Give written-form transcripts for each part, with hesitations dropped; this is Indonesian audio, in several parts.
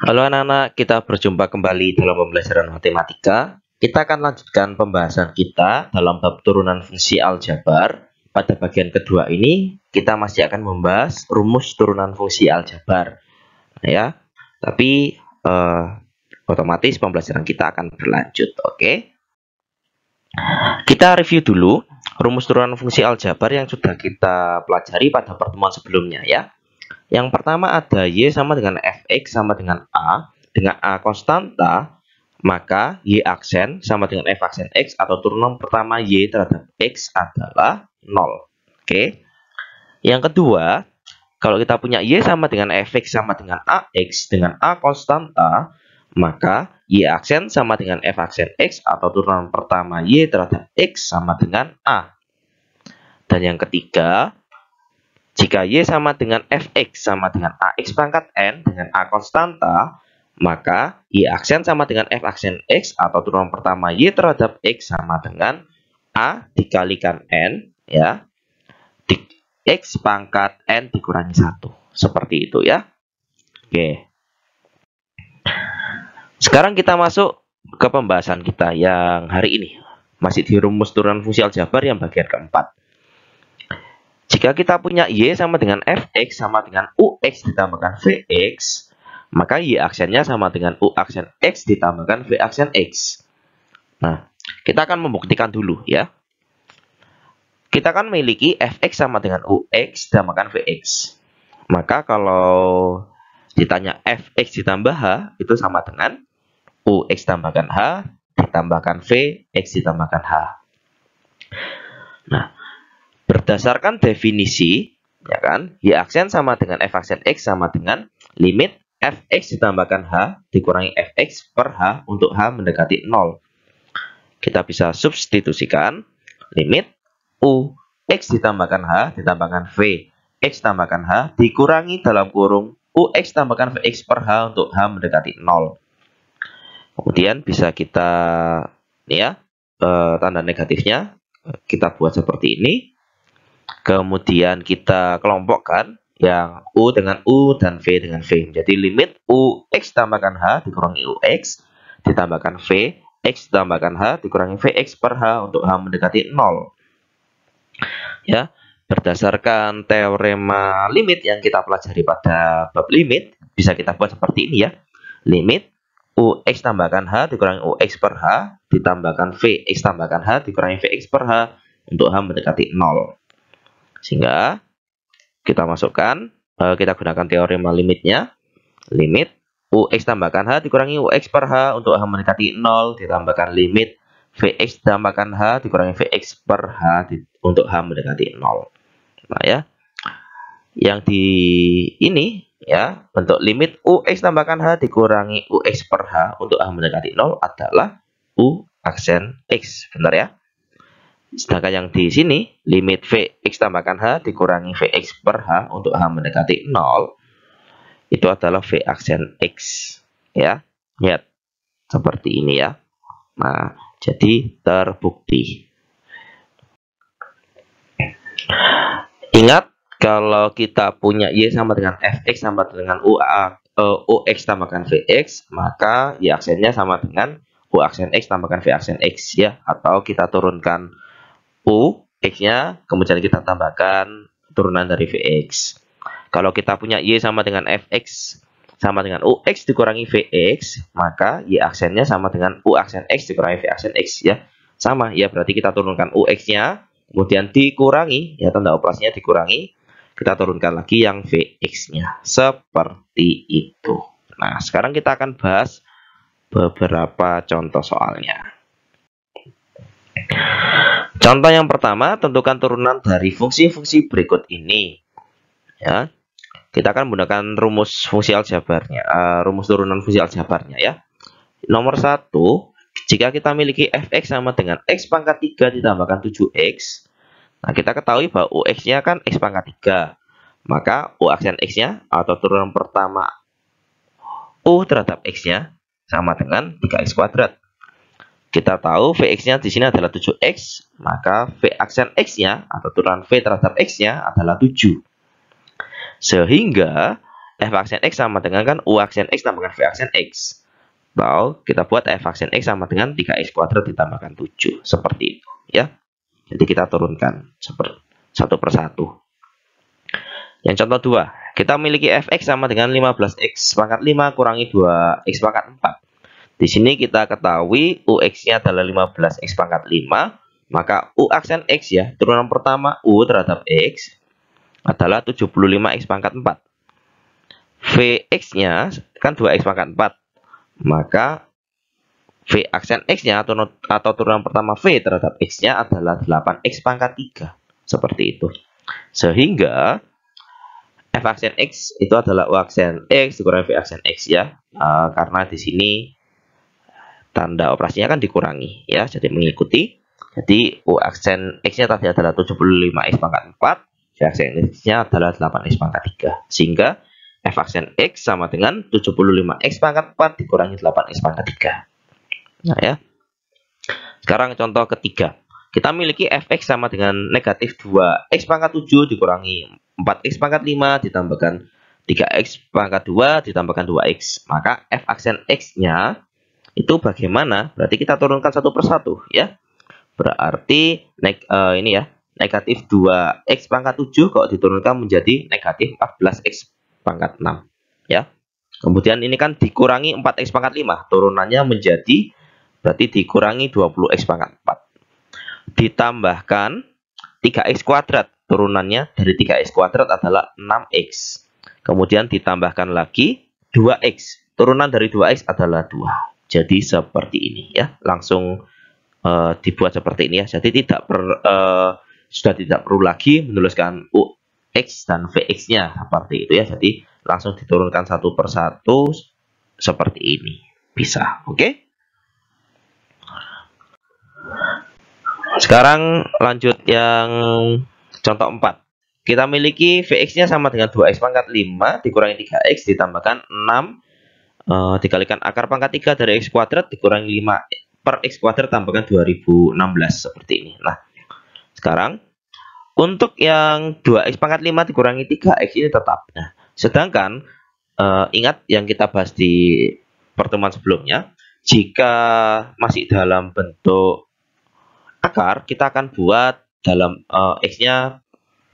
Halo anak-anak, kita berjumpa kembali dalam pembelajaran matematika. Kita akan lanjutkan pembahasan kita dalam bab turunan fungsi aljabar. Pada bagian kedua ini, kita masih akan membahas rumus turunan fungsi aljabar. Ya, tapi otomatis pembelajaran kita akan berlanjut. Oke? Kita review dulu rumus turunan fungsi aljabar yang sudah kita pelajari pada pertemuan sebelumnya ya. Yang pertama ada Y sama dengan Fx sama dengan A konstanta, maka Y aksen sama dengan F aksen X atau turunan pertama Y terhadap X adalah 0. Oke. Yang kedua, kalau kita punya Y sama dengan Fx sama dengan AX dengan A konstanta, maka Y aksen sama dengan F aksen X atau turunan pertama Y terhadap X sama dengan A. Dan yang ketiga, jika Y sama dengan Fx sama dengan AX pangkat N dengan A konstanta, maka Y aksen sama dengan F aksen X atau turunan pertama Y terhadap X sama dengan A dikalikan N, ya, X pangkat N dikurangi 1. Seperti itu ya. Oke. Sekarang kita masuk ke pembahasan kita yang hari ini. Masih di rumus turunan fungsi aljabar yang bagian keempat. Jika kita punya Y sama dengan Fx sama dengan Ux ditambahkan Vx, maka Y aksennya sama dengan U aksen X ditambahkan V aksen X. Nah, kita akan membuktikan dulu ya. Kita akan memiliki Fx sama dengan Ux ditambahkan Vx. Maka kalau ditanya Fx ditambah H, itu sama dengan Ux tambahkan H ditambahkan Vx ditambahkan H. Nah, berdasarkan definisi, ya kan, Y aksen sama dengan F aksen X sama dengan limit Fx ditambahkan H dikurangi Fx per H untuk H mendekati 0. Kita bisa substitusikan limit Ux ditambahkan H ditambahkan V X tambahkan H dikurangi dalam kurung Ux tambahkan Vx per H untuk H mendekati 0. Kemudian bisa kita, ya, tanda negatifnya kita buat seperti ini. Kemudian kita kelompokkan yang U dengan U dan V dengan V. Jadi limit Ux tambahkan H dikurangi Ux ditambahkan V X tambahkan H dikurangi Vx per H untuk H mendekati 0. Ya, berdasarkan teorema limit yang kita pelajari pada bab limit, bisa kita buat seperti ini ya. Limit Ux tambahkan H dikurangi Ux per H ditambahkan Vx tambahkan H dikurangi Vx per H untuk H mendekati 0. Sehingga kita masukkan, kita gunakan teorema limitnya. Limit Ux tambahkan H dikurangi Ux per H untuk H mendekati 0 ditambahkan limit Vx tambahkan H dikurangi Vx per H untuk H mendekati 0. Nah ya, yang di ini ya, bentuk limit Ux tambahkan H dikurangi Ux per H untuk H mendekati 0 adalah U aksen X. Benar ya? Sedangkan yang di sini, limit Vx tambahkan H dikurangi Vx per H untuk H mendekati 0, itu adalah V aksen X. Ya, lihat. Seperti ini ya. Nah, jadi terbukti. Ingat, kalau kita punya Y sama dengan Fx sama dengan Ux tambahkan Vx, maka Y aksennya sama dengan U aksen X tambahkan V aksen X ya. Atau kita turunkan U, X-nya, kemudian kita tambahkan turunan dari Vx. Kalau kita punya Y sama dengan Fx sama dengan Ux dikurangi Vx, maka Y aksennya sama dengan U aksen X dikurangi V aksen X ya. Sama ya, berarti kita turunkan Ux-nya, kemudian dikurangi, ya, tanda operasinya dikurangi, kita turunkan lagi yang Vx-nya. Seperti itu. Nah, sekarang kita akan bahas beberapa contoh soalnya. Contoh yang pertama, tentukan turunan dari fungsi-fungsi berikut ini. Ya, kita akan menggunakan rumus fungsi aljabarnya, rumus turunan fungsi aljabarnya ya. Nomor 1, jika kita miliki Fx sama dengan X pangkat 3 ditambahkan 7X. Nah, kita ketahui bahwa Ux-nya kan X pangkat 3. Maka U aksen X-nya atau turunan pertama U terhadap X-nya sama dengan 3X kuadrat. Kita tahu Vx-nya di sini adalah 7X, maka V aksen X-nya atau turunan V terhadap X-nya adalah 7. Sehingga f aksen X sama dengan kan U aksen X tambahkan V aksen X. Atau kita buat f aksen X sama dengan 3x kuadrat ditambahkan 7. Seperti itu ya. Jadi kita turunkan satu per satu. Yang contoh 2, kita memiliki fx sama dengan 15x pangkat 5 kurangi 2x pangkat 4. Di sini kita ketahui ux-nya adalah 15x pangkat 5, maka u aksen x ya, turunan pertama u terhadap x adalah 75x pangkat 4. Vx-nya kan 2x pangkat 4, maka v aksen x-nya atau turunan pertama v terhadap x-nya adalah 8x pangkat 3. Seperti itu. Sehingga f aksen x itu adalah u aksen x dikurangi v aksen x ya. Karena di sini tanda operasinya kan dikurangi ya, jadi mengikuti. Jadi u aksen x-nya tadi adalah 75x pangkat 4, v aksen x-nya adalah 8x pangkat 3. Sehingga f aksen x sama dengan 75x pangkat 4 dikurangi 8x pangkat 3. Nah ya. Sekarang contoh ketiga. Kita memiliki fx sama dengan negatif 2x pangkat 7 dikurangi 4x pangkat 5 ditambahkan 3x pangkat 2 ditambahkan 2x. Maka f aksen x-nya itu bagaimana? Berarti kita turunkan satu per satu ya. Berarti ini ya, negatif 2x pangkat 7 kalau diturunkan menjadi negatif 14x pangkat 6 ya. Kemudian ini kan dikurangi 4x pangkat 5, turunannya menjadi berarti dikurangi 20x pangkat 4. Ditambahkan 3x kuadrat, turunannya dari 3x kuadrat adalah 6x. Kemudian ditambahkan lagi 2x, turunan dari 2x adalah 2. Jadi seperti ini ya, langsung dibuat seperti ini ya. Jadi sudah tidak perlu lagi menuliskan ux dan vx-nya seperti itu ya. Jadi langsung diturunkan satu per satu seperti ini. Bisa, oke? Sekarang lanjut yang contoh 4. Kita miliki Vx-nya sama dengan 2x pangkat 5 dikurangi 3x ditambahkan 6 dikalikan akar pangkat 3 dari x kuadrat dikurangi 5 per x kuadrat tambahkan 2016 seperti ini. Nah, sekarang untuk yang 2x pangkat 5 dikurangi 3x ini tetap. Nah, sedangkan ingat yang kita bahas di pertemuan sebelumnya, jika masih dalam bentuk akar, kita akan buat dalam x-nya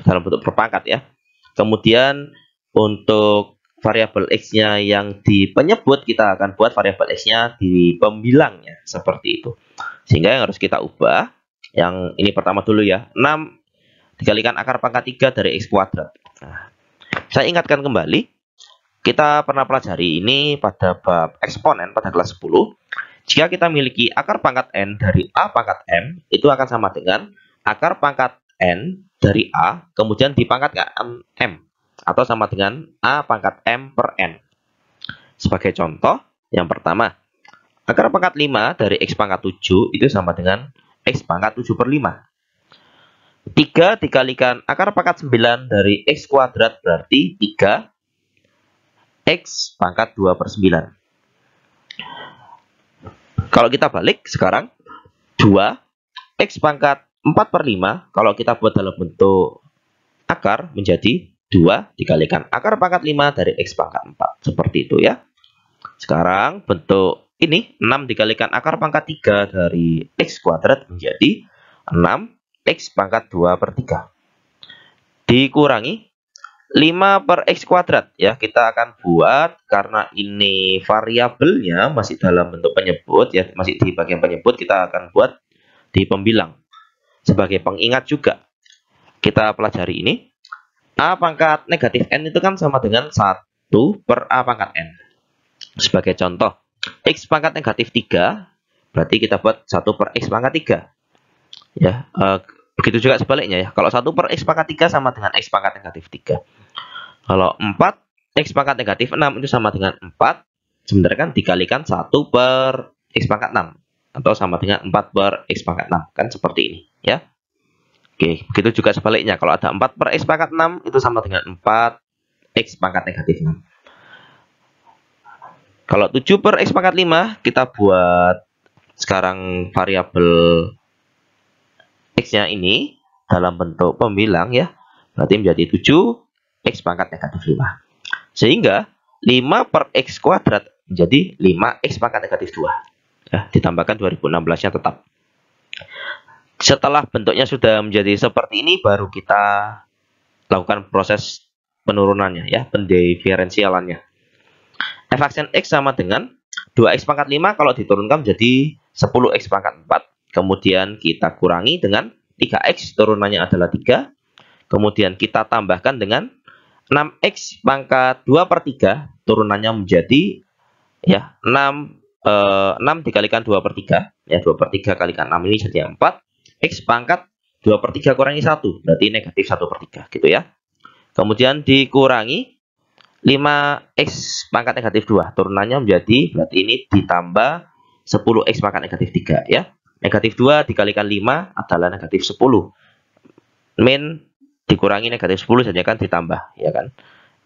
dalam bentuk berpangkat ya. Kemudian untuk variabel x-nya yang di penyebut, kita akan buat variabel x-nya di pembilangnya seperti itu. Sehingga yang harus kita ubah, yang ini pertama dulu ya, 6 dikalikan akar pangkat 3 dari x kuadrat. Nah, saya ingatkan kembali, kita pernah pelajari ini pada bab eksponen pada kelas 10. Jika kita memiliki akar pangkat n dari a pangkat m, itu akan sama dengan akar pangkat n dari a, kemudian dipangkat m, atau sama dengan a pangkat m per n. Sebagai contoh, yang pertama, akar pangkat 5 dari x pangkat 7 itu sama dengan x pangkat 7 per 5. 3 dikalikan akar pangkat 9 dari x kuadrat berarti 3 x pangkat 2 per 9. Kalau kita balik sekarang, 2 x pangkat 4 per 5, kalau kita buat dalam bentuk akar menjadi 2 dikalikan akar pangkat 5 dari x pangkat 4. Seperti itu ya. Sekarang bentuk ini 6 dikalikan akar pangkat 3 dari x kuadrat menjadi 6 x pangkat 2 per 3. Dikurangi 5 per x kuadrat ya, kita akan buat karena ini variabelnya masih dalam bentuk penyebut ya, masih di bagian penyebut, kita akan buat di pembilang. Sebagai pengingat juga, kita pelajari ini a pangkat negatif n itu kan sama dengan 1 per a pangkat n. Sebagai contoh, x pangkat negatif 3 berarti kita buat 1 per x pangkat 3 ya. Begitu juga sebaliknya ya. Kalau 1 per x pangkat 3 sama dengan x pangkat negatif 3. Kalau 4 x pangkat negatif 6 itu sama dengan 4. Sebenarnya kan dikalikan 1 per x pangkat 6. Atau sama dengan 4 per x pangkat 6. Kan seperti ini ya. Oke, begitu juga sebaliknya. Kalau ada 4 per x pangkat 6 itu sama dengan 4 x pangkat negatif 6. Kalau 7 per x pangkat 5 kita buat sekarang variabel x-nya ini dalam bentuk pembilang ya, berarti menjadi 7 x pangkat negatif 5. Sehingga 5 per X kuadrat menjadi 5X pangkat negatif 2. Ya, ditambahkan 2016-nya tetap. Setelah bentuknya sudah menjadi seperti ini, baru kita lakukan proses penurunannya, ya, pendiferensialannya. F aksen X sama dengan 2X pangkat 5 kalau diturunkan menjadi 10X pangkat 4. Kemudian kita kurangi dengan 3X, turunannya adalah 3. Kemudian kita tambahkan dengan 6X pangkat 2 per 3, turunannya menjadi, ya, 6 dikalikan 2 per 3, ya, 2 per 3 kalikan 6 ini jadi 4. X pangkat 2 per 3 kurangi 1, berarti negatif 1 per 3, gitu ya. Kemudian dikurangi 5X pangkat negatif 2, turunannya menjadi, berarti ini ditambah 10X pangkat negatif 3, ya. Negatif 2 dikalikan 5 adalah negatif 10. Min dikurangi negatif 10 saja kan ditambah, ya kan.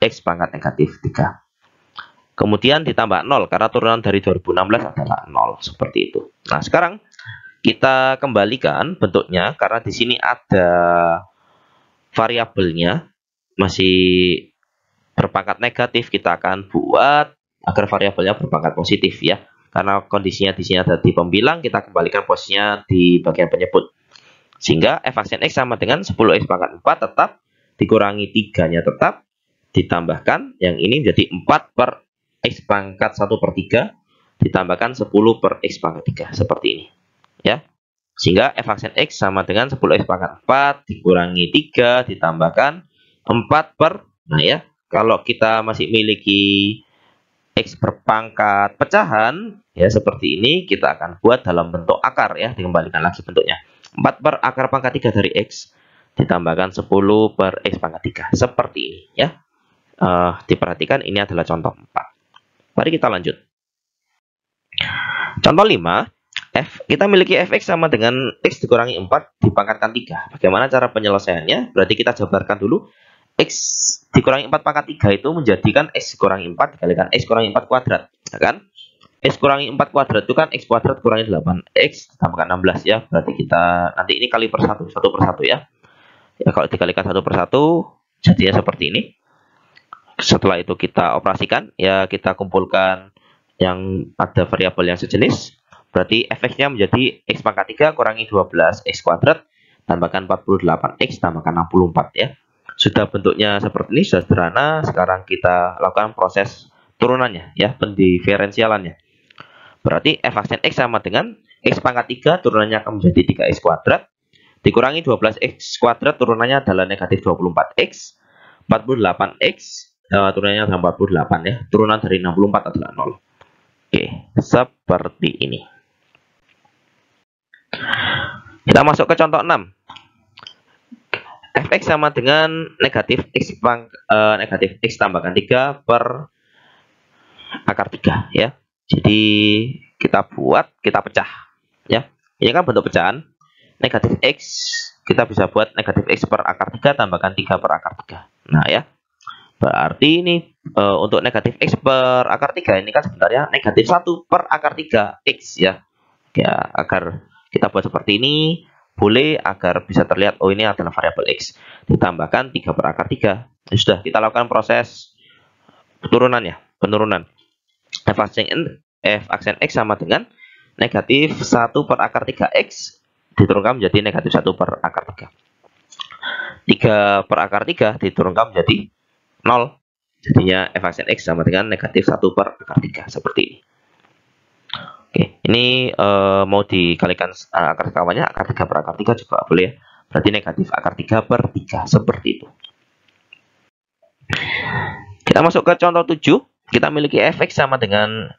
X pangkat negatif 3. Kemudian ditambah 0, karena turunan dari 2016 adalah 0, seperti itu. Nah, sekarang kita kembalikan bentuknya, karena di sini ada variabelnya masih berpangkat negatif, kita akan buat agar variabelnya berpangkat positif, ya. Karena kondisinya di sini ada di pembilang, kita kembalikan posisinya di bagian penyebut. Sehingga F aksen X sama dengan 10X pangkat 4 tetap, dikurangi 3-nya tetap, ditambahkan yang ini menjadi 4 per X pangkat 1 per 3, ditambahkan 10 per X pangkat 3, seperti ini, ya. Sehingga F aksen X sama dengan 10X pangkat 4 dikurangi 3 ditambahkan 4 per, nah ya, kalau kita masih memiliki X berpangkat pecahan, ya, seperti ini, kita akan buat dalam bentuk akar, ya, dikembalikan lagi bentuknya. 4 per akar pangkat 3 dari X ditambahkan 10 per X pangkat 3, seperti ini, ya. Diperhatikan ini adalah contoh 4. Mari kita lanjut. Contoh 5, kita memiliki Fx sama dengan X dikurangi 4 dipangkatkan 3. Bagaimana cara penyelesaiannya? Berarti kita jabarkan dulu. X dikurangi 4 pangkat 3 itu menjadikan X dikurangi 4 dikalikan X kurangi 4 kuadrat, ya kan? X kurangi 4 kuadrat itu kan X kuadrat kurangi 8X tambahkan 16, ya. Berarti kita nanti ini kali per 1 per 1, ya. Ya, kalau dikalikan 1 per 1 jadinya seperti ini. Setelah itu kita operasikan, ya, kita kumpulkan yang ada variabel yang sejenis. Berarti Fx-nya menjadi X pangkat 3 kurangi 12X kuadrat tambahkan 48X tambahkan 64, ya. Sudah bentuknya seperti ini, sudah sederhana. Sekarang kita lakukan proses turunannya, ya, pendiferensialannya. Berarti F aksen X sama dengan X pangkat 3 turunannya akan menjadi 3X kuadrat dikurangi 12X kuadrat turunannya adalah negatif 24X, 48X turunannya adalah 48, ya. Turunan dari 64 adalah 0. Oke, seperti ini. Kita masuk ke contoh 6. Fx sama dengan negatif X tambahkan 3 per akar 3, ya. Jadi kita pecah, ya. Ini kan bentuk pecahan. Negatif X kita bisa buat negatif X per akar 3 tambahkan 3 per akar 3. Nah, ya. Berarti ini untuk negatif X per akar 3 ini kan sebenarnya negatif 1 per akar 3 X, ya. Ya, agar kita buat seperti ini boleh agar bisa terlihat, oh, ini adalah variabel X. Ditambahkan 3 per akar 3. Ya, sudah, kita lakukan proses penurunannya. F aksen X sama dengan negatif 1 per akar 3X diturunkan menjadi negatif 1 per akar 3. 3 per akar 3 diturunkan menjadi 0. Jadinya F aksen X sama dengan negatif 1 per akar 3. Seperti ini. Oke, ini mau dikalikan akar sekawannya, akar 3 per akar 3 juga boleh, ya. Berarti negatif akar 3 per 3. Seperti itu. Kita masuk ke contoh 7. Kita memiliki Fx sama dengan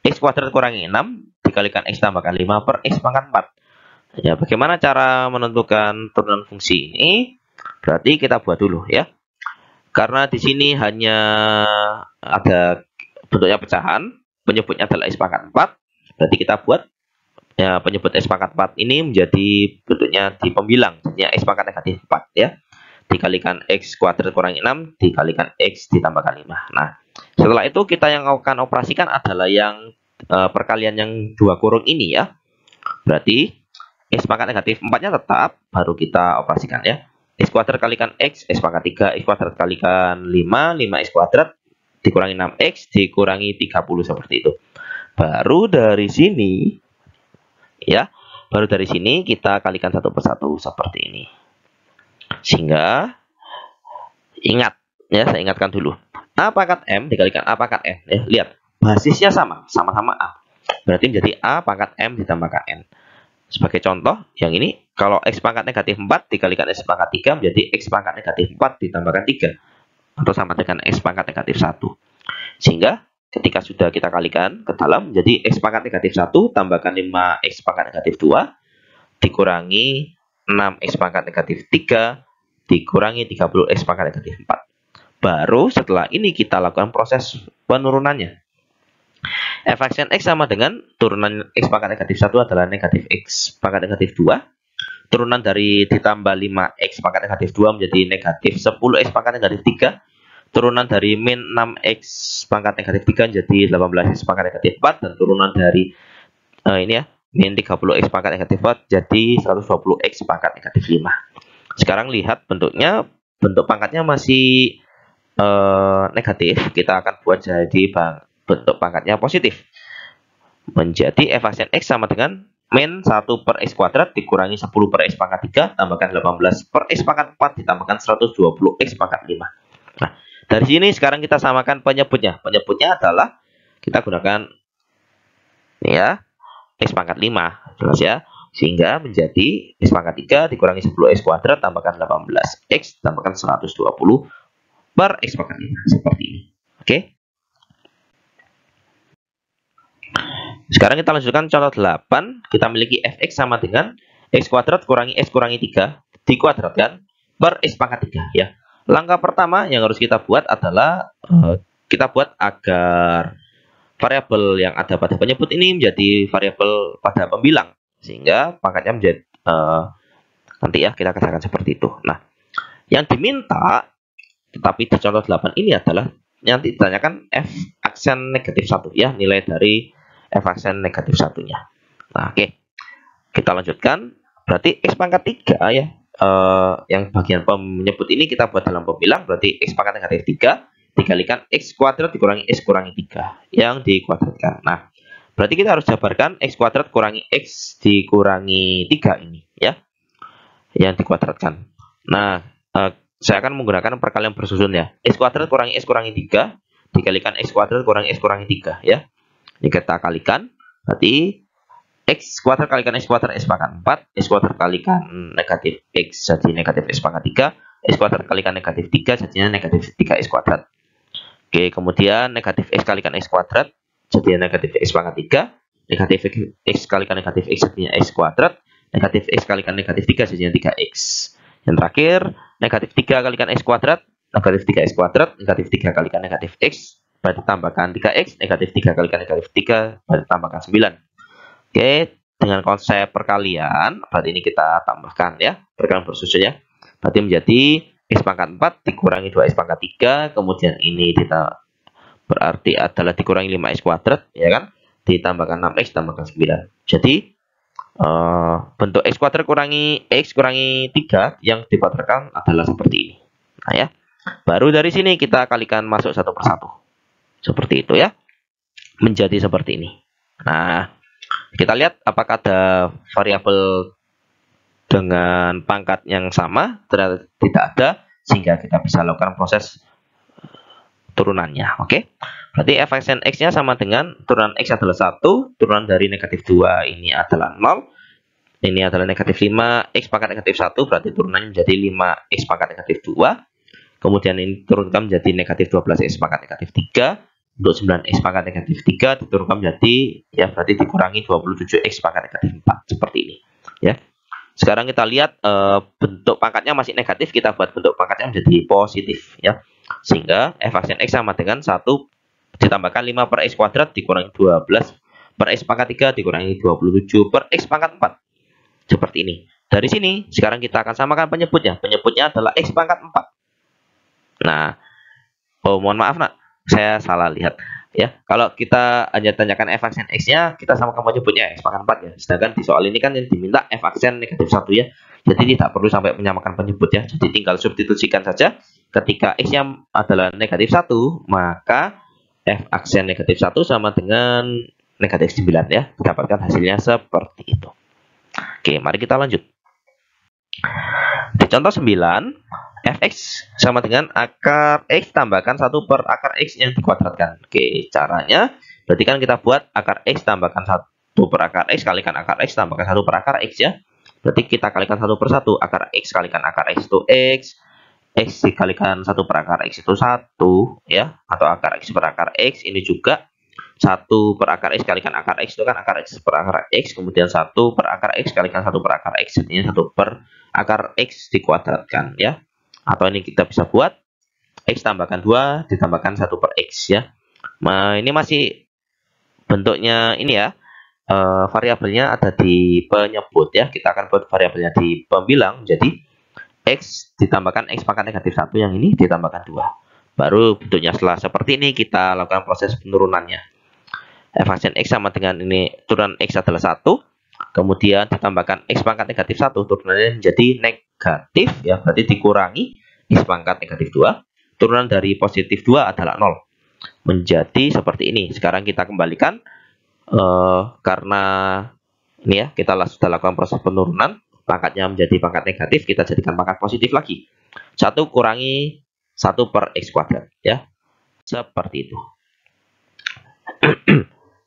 X kuadrat kurangi 6 dikalikan X tambahkan 5 per X pangkat 4. Ya, bagaimana cara menentukan turunan fungsi ini? Berarti kita buat dulu, ya. Karena di sini hanya ada bentuknya pecahan, penyebutnya adalah X pangkat 4. Berarti kita buat, ya, penyebut X pangkat 4 ini menjadi bentuknya di pembilang, jadinya X pangkat negatif 4, ya. Dikalikan X kuadrat kurangi 6 dikalikan X ditambahkan 5. Nah, setelah itu kita yang akan operasikan adalah yang perkalian yang 2 kurung ini, ya. Berarti X pangkat negatif 4-nya tetap, baru kita operasikan, ya. X kuadrat kalikan X pangkat 3, X kuadrat kalikan 5, 5X kuadrat dikurangi 6X dikurangi 30 seperti itu. Baru dari sini ya, baru dari sini kita kalikan satu persatu seperti ini. Sehingga ingat ya, saya ingatkan dulu. A pangkat M dikalikan A pangkat N. Ya, lihat, basisnya sama-sama A. Berarti menjadi A pangkat M ditambahkan N. Sebagai contoh, yang ini kalau X pangkat negatif 4 dikalikan X pangkat 3 menjadi X pangkat negatif 4 ditambahkan 3. Atau sama dengan X pangkat negatif 1. Sehingga ketika sudah kita kalikan ke dalam, jadi X pangkat negatif 1 tambahkan 5X pangkat negatif 2 dikurangi 6X pangkat negatif 3 dikurangi 30X pangkat negatif 4. Baru setelah ini kita lakukan proses penurunannya. F(x) sama dengan turunan X pangkat negatif 1 adalah negatif X pangkat negatif 2. Turunan dari ditambah 5X pangkat negatif 2 menjadi negatif 10X pangkat negatif 3. Turunan dari min 6X pangkat negatif 3 menjadi 18X pangkat negatif 4. Dan turunan dari ini ya, min 30X pangkat negatif 4 jadi 120X pangkat negatif 5. Sekarang lihat bentuknya, bentuk pangkatnya masih negatif. Kita akan buat jadi bentuk pangkatnya positif. Menjadi f(x) sama dengan min 1 per X kuadrat dikurangi 10 per X pangkat 3 tambahkan 18 per X pangkat 4 ditambahkan 120X pangkat 5. Nah, dari sini sekarang kita samakan penyebutnya. Penyebutnya adalah kita gunakan ini ya, X pangkat 5. Jelas ya. Sehingga menjadi X pangkat 3 dikurangi 10X kuadrat tambahkan 18X tambahkan 120 per X pangkat 5. Seperti ini. Oke. Sekarang kita lanjutkan contoh 8. Kita miliki f(x) sama dengan X kuadrat kurangi X kurangi 3 dikuadratkan per X pangkat 3 ya. Langkah pertama yang harus kita buat adalah kita buat agar variabel yang ada pada penyebut ini menjadi variabel pada pembilang. Sehingga pangkatnya menjadi nanti ya kita katakan seperti itu. Nah, yang diminta tetapi di contoh 8 ini adalah nanti ditanyakan f aksen negatif 1 ya, nilai dari f aksen negatif 1-nya. Nah, oke. Kita lanjutkan. Berarti X pangkat 3 ya. Yang bagian penyebut ini kita buat dalam pembilang, berarti X pangkat negatif 3 dikalikan X kuadrat dikurangi X kurangi 3 yang dikuadratkan. Nah, berarti kita harus jabarkan X kuadrat kurangi X dikurangi 3 ini ya, yang dikuadratkan. Nah, saya akan menggunakan perkalian bersusun ya. X kuadrat kurangi X kurangi 3 dikalikan X kuadrat kurangi X kurangi 3 ya. Ini kita kalikan, berarti X kuadrat kalikan X kuadrat X pangkat 4, X kuadrat kalikan negatif X jadi negatif X pangkat 3, X kuadrat kalikan negatif 3 jadinya negatif 3X kuadrat. Oke, kemudian negatif X kalikan X kuadrat jadinya negatif X pangkat 3, negatif X kalikan negatif X jadinya X kuadrat, negatif X kalikan negatif 3 jadinya 3X. Yang terakhir, negatif 3 kalikan X kuadrat, negatif 3X kuadrat, negatif 3 kalikan negatif X, berarti tambahkan 3X, negatif 3 kalikan negatif 3, berarti tambahkan 9. Oke, dengan konsep perkalian, berarti ini kita tambahkan ya, perkalian bersusun ya. Berarti menjadi X pangkat 4 dikurangi 2X pangkat 3, kemudian ini kita berarti adalah dikurangi 5X kuadrat, ya kan? Ditambahkan 6X, tambahkan 9. Jadi, bentuk X kuadrat kurangi X kurangi 3 yang dikuadratkan adalah seperti ini. Nah ya, baru dari sini kita kalikan masuk satu persatu. Seperti itu ya, menjadi seperti ini. Nah, kita lihat apakah ada variabel dengan pangkat yang sama. Ternyata tidak ada, sehingga kita bisa lakukan proses turunannya. Oke, berarti f aksen X-nya sama dengan turunan X adalah 1, turunan dari negatif 2 ini adalah 0, ini adalah negatif 5, X pangkat negatif 1, berarti turunannya menjadi 5X pangkat negatif 2, kemudian ini turunkan menjadi negatif 12X pangkat negatif 3, untuk 9X pangkat negatif 3 diturunkan menjadi ya berarti dikurangi 27X pangkat negatif 4 seperti ini ya. Sekarang kita lihat bentuk pangkatnya masih negatif, kita buat bentuk pangkatnya menjadi positif ya. Sehingga f aksen X sama dengan 1 ditambahkan 5 per X kuadrat dikurangi 12 per X pangkat 3 dikurangi 27 per X pangkat 4. Seperti ini. Dari sini sekarang kita akan samakan penyebutnya. Penyebutnya adalah X pangkat 4. Nah, mohon maaf nak, saya salah lihat ya. Kalau kita hanya tanyakan f aksen X-nya, kita samakan penyebutnya X pangkat 4 ya. Sedangkan di soal ini kan yang diminta f aksen negatif 1 ya. Jadi tidak perlu sampai menyamakan penyebut ya. Jadi tinggal substitusikan saja ketika X-nya adalah negatif 1, maka F aksen negatif 1 sama dengan negatif 9 ya. Dapatkan hasilnya seperti itu. Oke, mari kita lanjut. Di contoh 9, fx sama dengan akar x tambahkan 1 per akar x yang dikuadratkan. Oke, caranya berarti kan kita buat akar x tambahkan 1 per akar x kalikan akar x tambahkan 1 per akar x ya. Berarti kita kalikan 1 per 1, akar x kalikan akar x itu x dikalikan 1 per akar x itu 1 ya, atau akar x per akar x ini juga 1 per akar x kalikan akar x itu kan akar x per akar x, kemudian 1 per akar x kalikan 1 per akar x, jadinya 1 per akar x dikuadratkan ya. Atau ini kita bisa buat x tambahkan 2 ditambahkan 1 per x ya. Nah, ini masih bentuknya ini ya, variabelnya ada di penyebut ya. Kita akan buat variabelnya di pembilang, jadi x ditambahkan x pangkat negatif 1, yang ini ditambahkan 2. Baru bentuknya setelah seperti ini kita lakukan proses penurunannya. F aksen x sama dengan ini, turunan x adalah 1, kemudian ditambahkan x pangkat negatif 1, turunannya menjadi negatif ya, berarti dikurangi x pangkat negatif 2, turunan dari positif 2 adalah 0, menjadi seperti ini. Sekarang kita kembalikan karena ini ya, kita sudah lakukan proses penurunan, pangkatnya menjadi pangkat negatif, kita jadikan pangkat positif lagi. 1 kurangi 1 per x kuadrat ya, seperti itu.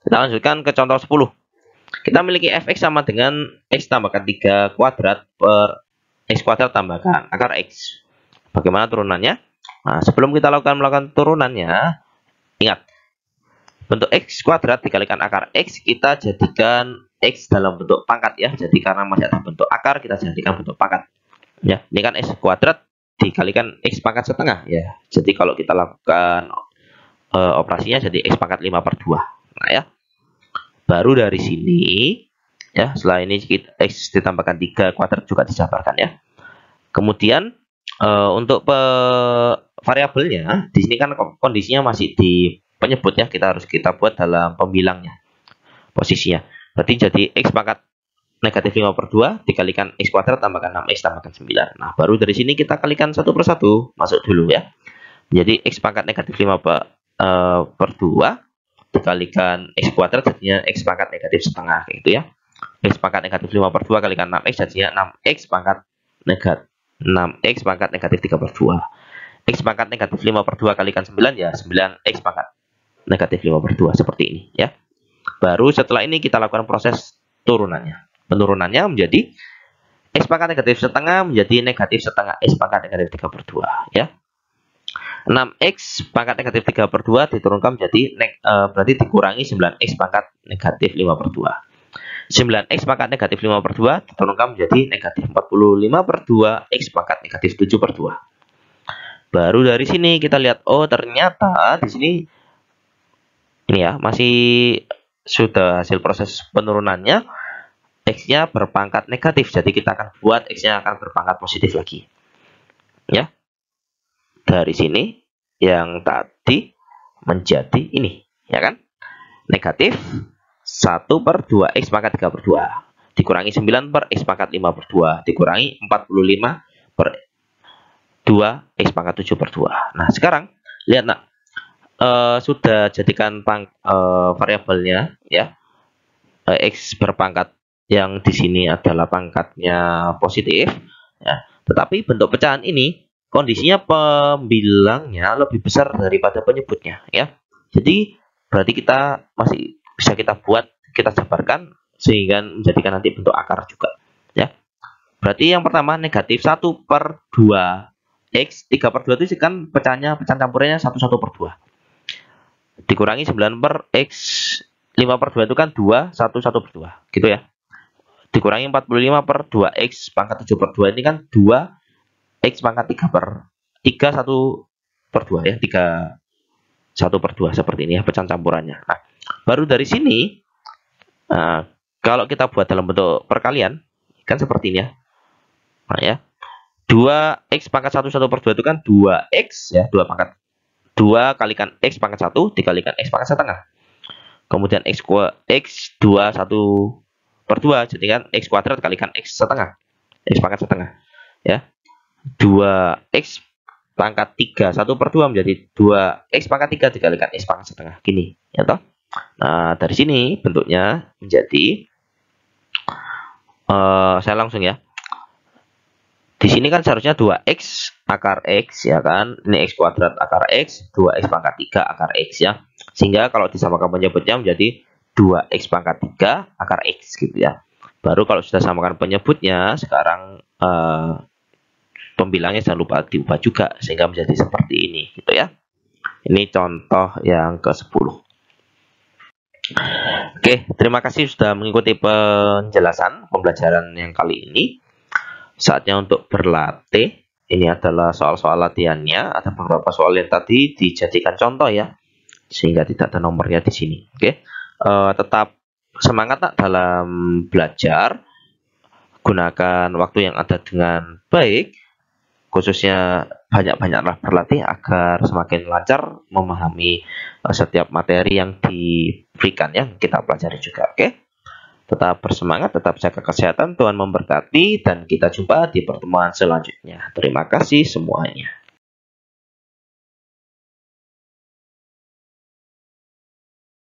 Kita lanjutkan ke contoh 10. Kita memiliki fx sama dengan x tambahkan 3 kuadrat per x kuadrat tambahkan akar x. Bagaimana turunannya? Nah, sebelum kita melakukan turunannya, ingat, bentuk x kuadrat dikalikan akar x, kita jadikan x dalam bentuk pangkat ya. Jadi karena masih ada bentuk akar, kita jadikan bentuk pangkat. Ya, ini kan x kuadrat dikalikan x pangkat setengah ya. Jadi kalau kita lakukan operasinya jadi x pangkat 5 per 2. Nah ya, baru dari sini ya, setelah ini x ditambahkan 3 kuadrat juga dijabarkan ya. Kemudian untuk variabelnya di sini kan kondisinya masih di penyebut ya, kita buat dalam pembilangnya posisinya. Berarti jadi x pangkat negatif 5 per 2 dikalikan x kuadrat tambahkan 6x tambahkan 9. Nah, baru dari sini kita kalikan 1 per 1, masuk dulu ya. Jadi x pangkat negatif 5 per 2 dikalikan x kuadrat jadinya x pangkat negatif setengah gitu ya. X pangkat negatif 5 per 2 kalikan 6x jadinya 6x pangkat negatif 3 per 2. X pangkat negatif 5 per 2 kalikan 9 ya 9x pangkat negatif 5 per 2, seperti ini ya. Baru setelah ini kita lakukan proses turunannya. Penurunannya menjadi x pangkat negatif setengah menjadi negatif setengah x pangkat negatif 3 per 2 ya. 6x pangkat negatif 3 per 2 diturunkan menjadi berarti dikurangi 9x pangkat negatif 5 per 2. 9x pangkat negatif 5 per 2 diturunkan menjadi negatif 45 per 2 x pangkat negatif 7 per 2. Baru dari sini kita lihat, oh ternyata di sini ini ya, masih sudah hasil proses penurunannya, x-nya berpangkat negatif, jadi kita akan buat x-nya akan berpangkat positif lagi ya. Dari sini yang tadi menjadi ini ya kan, negatif 1 per 2x pangkat 3 per 2 dikurangi 9 per x pangkat 5 per 2 dikurangi 45 per 2 x pangkat 7 per 2. Nah sekarang lihat nak, sudah jadikan variabelnya ya, x berpangkat yang di sini adalah pangkatnya positif ya, tetapi bentuk pecahan ini kondisinya pembilangnya lebih besar daripada penyebutnya ya. Jadi berarti kita masih bisa kita buat, kita jabarkan sehingga menjadikan nanti bentuk akar juga ya. Berarti yang pertama negatif 1 per 2 x 3 per 2 itu kan pecahan campurannya 1 per 2 dikurangi 9 per x 5 per 2 itu kan 2 1 per 2 gitu ya, dikurangi 45 per 2x pangkat 7 per 2 ini kan 2 x pangkat 3 per 3 1 per 2 ya, 3 1 per 2 seperti ini ya pecahan campurannya. Nah, baru dari sini kalau kita buat dalam bentuk perkalian kan seperti ini ya. Nah ya, 2x pangkat 1 1 per 2 itu kan 2x ya, 2 2 kalikan x pangkat 1 dikalikan x pangkat setengah. Kemudian x 2 1 per 2 jadi kan x kuadrat kalikan x setengah, x pangkat setengah ya. 2x pangkat 3, 1/2 menjadi 2x pangkat 3 dikalikan x pangkat setengah. Gini, ya toh? Nah, dari sini bentuknya menjadi, saya langsung ya. Di sini kan seharusnya 2x akar x, ya kan? Ini x kuadrat akar x, 2x pangkat 3 akar x, ya. Sehingga kalau disamakan penyebutnya menjadi 2x pangkat 3 akar x, gitu ya. Baru kalau sudah samakan penyebutnya, sekarang pembilangnya jangan lupa diubah juga sehingga menjadi seperti ini, gitu ya. Ini contoh yang ke-10. Oke, terima kasih sudah mengikuti penjelasan pembelajaran yang kali ini. Saatnya untuk berlatih. Ini adalah soal-soal latihannya. Ada beberapa soal yang tadi dijadikan contoh ya, sehingga tidak ada nomornya di sini. Oke, tetap semangat nak dalam belajar. Gunakan waktu yang ada dengan baik. Khususnya banyak-banyaklah berlatih agar semakin lancar memahami setiap materi yang diberikan ya, kita pelajari juga. Oke, tetap bersemangat, tetap jaga kesehatan, Tuhan memberkati, dan kita jumpa di pertemuan selanjutnya. Terima kasih semuanya.